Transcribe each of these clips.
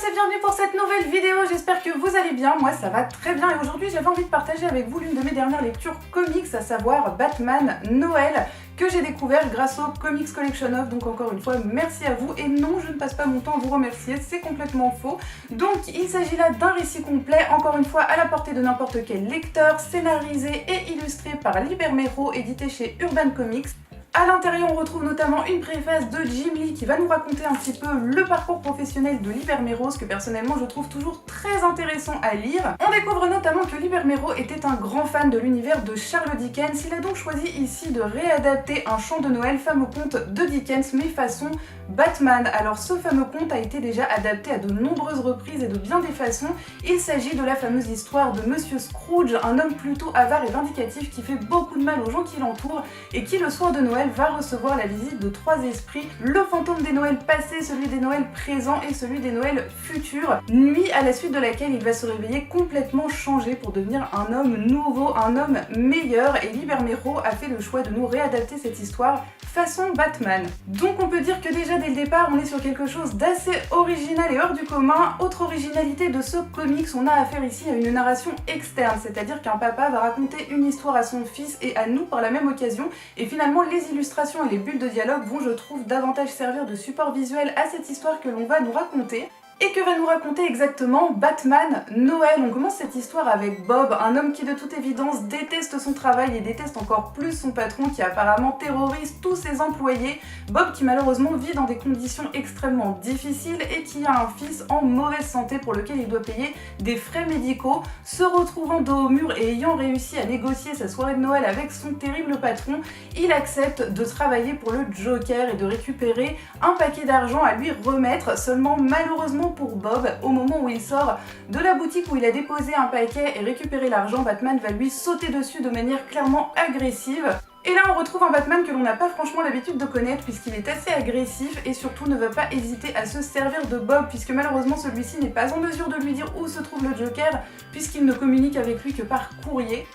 tous et bienvenue pour cette nouvelle vidéo, j'espère que vous allez bien, moi ça va très bien et aujourd'hui j'avais envie de partager avec vous l'une de mes dernières lectures comics, à savoir Batman Noël, que j'ai découvert grâce au Comics Collection of, donc encore une fois merci à vous, et non je ne passe pas mon temps à vous remercier, c'est complètement faux. Donc il s'agit là d'un récit complet, encore une fois à la portée de n'importe quel lecteur, scénarisé et illustré par Libermero, édité chez Urban Comics. À l'intérieur, on retrouve notamment une préface de Jim Lee qui va nous raconter un petit peu le parcours professionnel de Libermero, ce que personnellement je trouve toujours très intéressant à lire. On découvre notamment que Libermero était un grand fan de l'univers de Charles Dickens. Il a donc choisi ici de réadapter un chant de Noël, fameux conte de Dickens, mais façon Batman. Alors ce fameux conte a été déjà adapté à de nombreuses reprises et de bien des façons. Il s'agit de la fameuse histoire de Monsieur Scrooge, un homme plutôt avare et vindicatif qui fait beaucoup de mal aux gens qui l'entourent et qui le soir de Noël va recevoir la visite de trois esprits, le fantôme des Noëls passés, celui des Noëls présents et celui des Noëls futurs, nuit à la suite de laquelle il va se réveiller complètement changé pour devenir un homme nouveau, un homme meilleur, et Libermero a fait le choix de nous réadapter cette histoire façon Batman. Donc on peut dire que déjà dès le départ on est sur quelque chose d'assez original et hors du commun. Autre originalité de ce comics, on a affaire ici à une narration externe, c'est-à-dire qu'un papa va raconter une histoire à son fils et à nous par la même occasion, et finalement les illustrations et les bulles de dialogue vont, je trouve, davantage servir de support visuel à cette histoire que l'on va nous raconter. Et que va nous raconter exactement Batman Noël? On commence cette histoire avec Bob, un homme qui de toute évidence déteste son travail et déteste encore plus son patron qui apparemment terrorise tous ses employés. Bob qui malheureusement vit dans des conditions extrêmement difficiles et qui a un fils en mauvaise santé pour lequel il doit payer des frais médicaux. Se retrouvant dos au mur et ayant réussi à négocier sa soirée de Noël avec son terrible patron, il accepte de travailler pour le Joker et de récupérer un paquet d'argent à lui remettre. Seulement malheureusement pour Bob, au moment où il sort de la boutique où il a déposé un paquet et récupéré l'argent, Batman va lui sauter dessus de manière clairement agressive. Et là on retrouve un Batman que l'on n'a pas franchement l'habitude de connaître puisqu'il est assez agressif et surtout ne va pas hésiter à se servir de Bob puisque malheureusement celui-ci n'est pas en mesure de lui dire où se trouve le Joker puisqu'il ne communique avec lui que par courrier.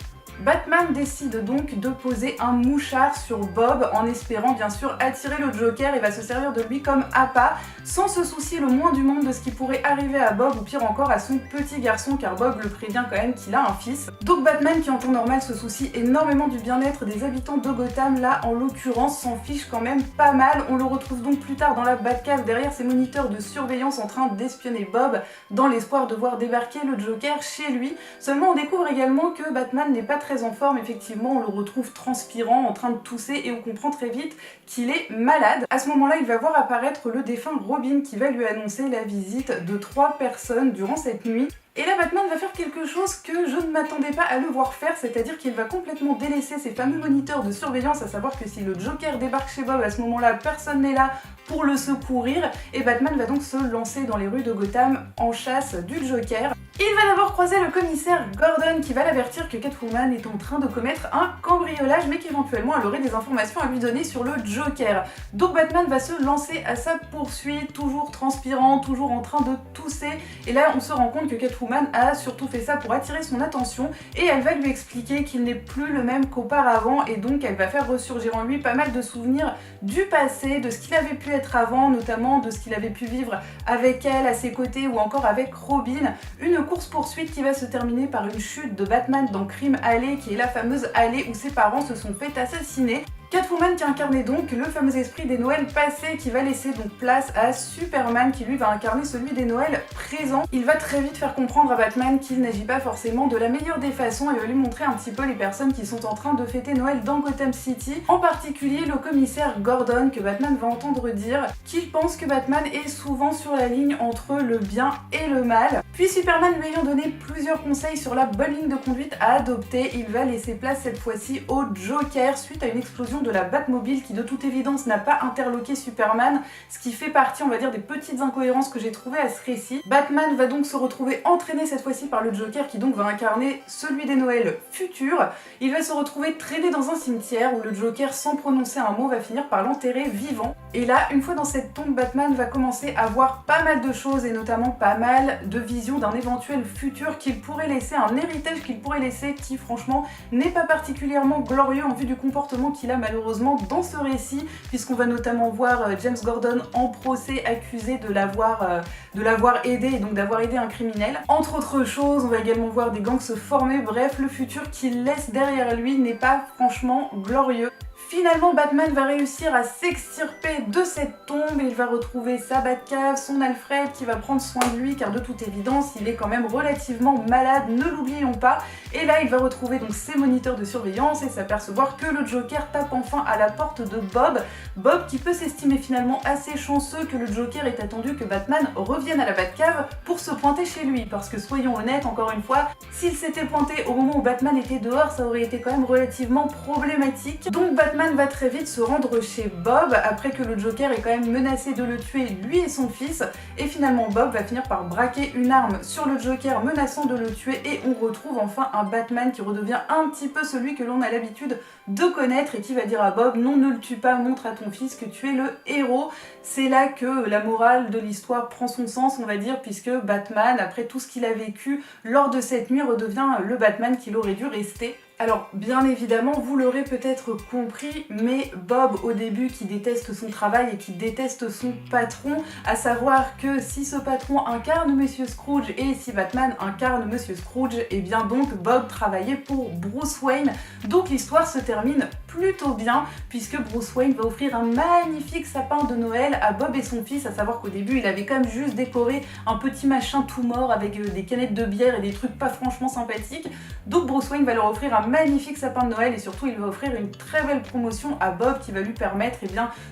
Batman décide donc de poser un mouchard sur Bob en espérant bien sûr attirer le Joker et va se servir de lui comme appât sans se soucier le moins du monde de ce qui pourrait arriver à Bob ou pire encore à son petit garçon car Bob le prévient quand même qu'il a un fils. Donc Batman qui en temps normal se soucie énormément du bien-être des habitants de Gotham, là en l'occurrence s'en fiche quand même pas mal. On le retrouve donc plus tard dans la Batcave derrière ses moniteurs de surveillance en train d'espionner Bob dans l'espoir de voir débarquer le Joker chez lui. Seulement on découvre également que Batman n'est pas très en forme, effectivement on le retrouve transpirant, en train de tousser et on comprend très vite qu'il est malade. À ce moment-là il va voir apparaître le défunt Robin qui va lui annoncer la visite de 3 personnes durant cette nuit. Et là Batman va faire quelque chose que je ne m'attendais pas à le voir faire, c'est-à-dire qu'il va complètement délaisser ses fameux moniteurs de surveillance, à savoir que si le Joker débarque chez Bob à ce moment-là, personne n'est là pour le secourir, et Batman va donc se lancer dans les rues de Gotham en chasse du Joker. Il va d'abord croiser le commissaire Gordon qui va l'avertir que Catwoman est en train de commettre un cambriolage mais qu'éventuellement elle aurait des informations à lui donner sur le Joker. Donc Batman va se lancer à sa poursuite, toujours transpirant, toujours en train de tousser, et là on se rend compte que Catwoman a surtout fait ça pour attirer son attention et elle va lui expliquer qu'il n'est plus le même qu'auparavant et donc elle va faire ressurgir en lui pas mal de souvenirs du passé, de ce qu'il avait pu être avant, notamment de ce qu'il avait pu vivre avec elle, à ses côtés ou encore avec Robin. Une course-poursuite qui va se terminer par une chute de Batman dans Crime Alley, qui est la fameuse allée où ses parents se sont fait assassiner. Catwoman qui incarnait donc le fameux esprit des Noëls passés qui va laisser donc place à Superman qui lui va incarner celui des Noëls présents. Il va très vite faire comprendre à Batman qu'il n'agit pas forcément de la meilleure des façons et va lui montrer un petit peu les personnes qui sont en train de fêter Noël dans Gotham City, en particulier le commissaire Gordon que Batman va entendre dire qu'il pense que Batman est souvent sur la ligne entre le bien et le mal. Puis Superman lui ayant donné plusieurs conseils sur la bonne ligne de conduite à adopter, il va laisser place cette fois-ci au Joker suite à une explosion de la Batmobile qui de toute évidence n'a pas interloqué Superman, ce qui fait partie on va dire des petites incohérences que j'ai trouvées à ce récit. Batman va donc se retrouver entraîné cette fois-ci par le Joker qui donc va incarner celui des Noëls futurs. Il va se retrouver traîné dans un cimetière où le Joker sans prononcer un mot va finir par l'enterrer vivant. Et là une fois dans cette tombe, Batman va commencer à voir pas mal de choses et notamment pas mal de visions vision d'un éventuel futur qu'il pourrait laisser, un héritage qu'il pourrait laisser qui franchement n'est pas particulièrement glorieux en vue du comportement qu'il a malheureusement dans ce récit, puisqu'on va notamment voir James Gordon en procès accusé de l'avoir aidé et donc d'avoir aidé un criminel. Entre autres choses, on va également voir des gangs se former, bref, le futur qu'il laisse derrière lui n'est pas franchement glorieux. Finalement, Batman va réussir à s'extirper de cette tombe et il va retrouver sa Batcave, son Alfred qui va prendre soin de lui car de toute évidence, il est quand même relativement malade, ne l'oublions pas. Et là, il va retrouver donc ses moniteurs de surveillance et s'apercevoir que le Joker tape enfin à la porte de Bob. Bob qui peut s'estimer finalement assez chanceux que le Joker ait attendu que Batman revienne à la Batcave pour se pointer chez lui. Parce que soyons honnêtes, encore une fois, s'il s'était pointé au moment où Batman était dehors, ça aurait été quand même relativement problématique. Donc Batman va très vite se rendre chez Bob après que le Joker ait quand même menacé de le tuer lui et son fils, et finalement Bob va finir par braquer une arme sur le Joker menaçant de le tuer et on retrouve enfin un Batman qui redevient un petit peu celui que l'on a l'habitude de connaître et qui va dire à Bob non, ne le tue pas, montre à ton fils que tu es le héros. C'est là que la morale de l'histoire prend son sens, on va dire, puisque Batman, après tout ce qu'il a vécu lors de cette nuit, redevient le Batman qu'il aurait dû rester. Alors bien évidemment, vous l'aurez peut-être compris, mais Bob au début qui déteste son travail et qui déteste son patron, à savoir que si ce patron incarne Monsieur Scrooge et si Batman incarne Monsieur Scrooge, et bien donc Bob travaillait pour Bruce Wayne. Donc l'histoire se termine plutôt bien puisque Bruce Wayne va offrir un magnifique sapin de Noël à Bob et son fils, à savoir qu'au début il avait quand même juste décoré un petit machin tout mort avec des canettes de bière et des trucs pas franchement sympathiques. Donc Bruce Wayne va leur offrir un magnifique sapin de Noël et surtout il va offrir une très belle promotion à Bob qui va lui permettre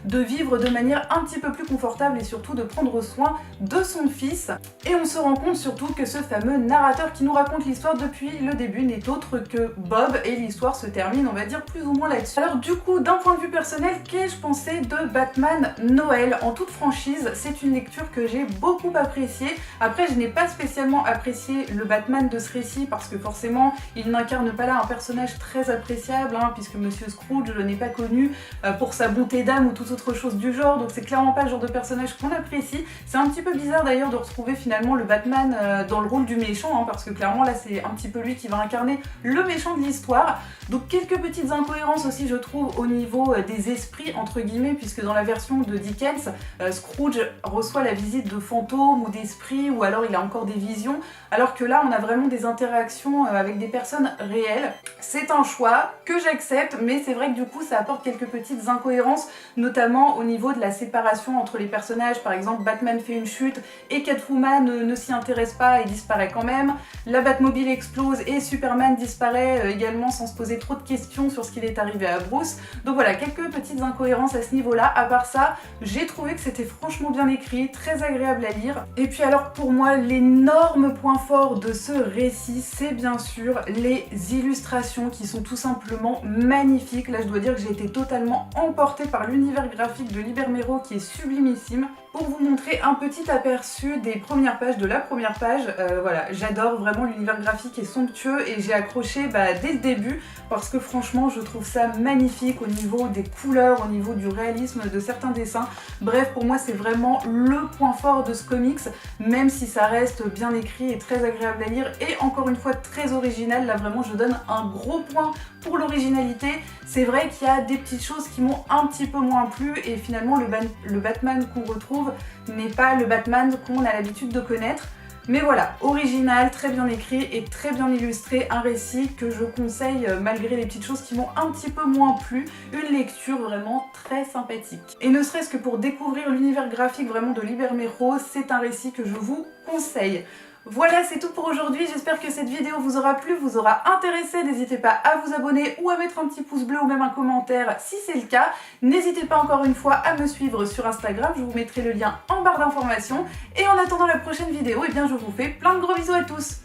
de vivre de manière un petit peu plus confortable et surtout de prendre soin de son fils. Et on se rend compte surtout que ce fameux narrateur qui nous raconte l'histoire depuis le début n'est autre que Bob et l'histoire se termine, on va dire, plus ou moins là-dessus. Alors du coup, d'un point de vue personnel, qu'ai-je pensé de Batman Noël? En toute franchise, c'est une lecture que j'ai beaucoup appréciée. Après, je n'ai pas spécialement apprécié le Batman de ce récit parce que forcément, il n'incarne pas là un personnage très appréciable, puisque Monsieur Scrooge n'est pas connu pour sa bonté d'âme ou toute autre chose du genre, donc c'est clairement pas le genre de personnage qu'on apprécie. C'est un petit peu bizarre d'ailleurs de retrouver finalement le Batman dans le rôle du méchant, parce que clairement là c'est un petit peu lui qui va incarner le méchant de l'histoire. Donc quelques petites incohérences aussi je trouve au niveau des esprits entre guillemets, puisque dans la version de Dickens, Scrooge reçoit la visite de fantômes ou d'esprits, ou alors il a encore des visions, alors que là on a vraiment des interactions avec des personnes réelles. C'est un choix que j'accepte, mais c'est vrai que du coup ça apporte quelques petites incohérences, notamment au niveau de la séparation entre les personnages. Par exemple, Batman fait une chute et Catwoman ne s'y intéresse pas et disparaît quand même. La Batmobile explose et Superman disparaît également sans se poser trop de questions sur ce qu'il est arrivé à Bruce. Donc voilà, quelques petites incohérences à ce niveau-là. À part ça, j'ai trouvé que c'était franchement bien écrit, très agréable à lire. Et puis alors pour moi, l'énorme point fort de ce récit, c'est bien sûr les illustrations qui sont tout simplement magnifiques. Là je dois dire que j'ai été totalement emportée par l'univers graphique de Libermero qui est sublimissime. Pour vous montrer un petit aperçu des premières pages, de la première page, voilà, j'adore vraiment, l'univers graphique est somptueux et j'ai accroché dès le début parce que franchement je trouve ça magnifique au niveau des couleurs, au niveau du réalisme de certains dessins. Bref, pour moi c'est vraiment le point fort de ce comics, même si ça reste bien écrit et très agréable à lire et encore une fois très original. Là vraiment je donne un gros point pour l'originalité. C'est vrai qu'il y a des petites choses qui m'ont un petit peu moins plu et finalement le Batman qu'on retrouve n'est pas le Batman qu'on a l'habitude de connaître. Mais voilà, original, très bien écrit et très bien illustré, un récit que je conseille malgré les petites choses qui m'ont un petit peu moins plu, une lecture vraiment très sympathique. Et ne serait-ce que pour découvrir l'univers graphique vraiment de Libermero, c'est un récit que je vous conseille. Voilà, c'est tout pour aujourd'hui, j'espère que cette vidéo vous aura plu, vous aura intéressé. N'hésitez pas à vous abonner ou à mettre un petit pouce bleu ou même un commentaire si c'est le cas. N'hésitez pas encore une fois à me suivre sur Instagram, je vous mettrai le lien en barre d'informations. Et en attendant la prochaine vidéo, je vous fais plein de gros bisous à tous.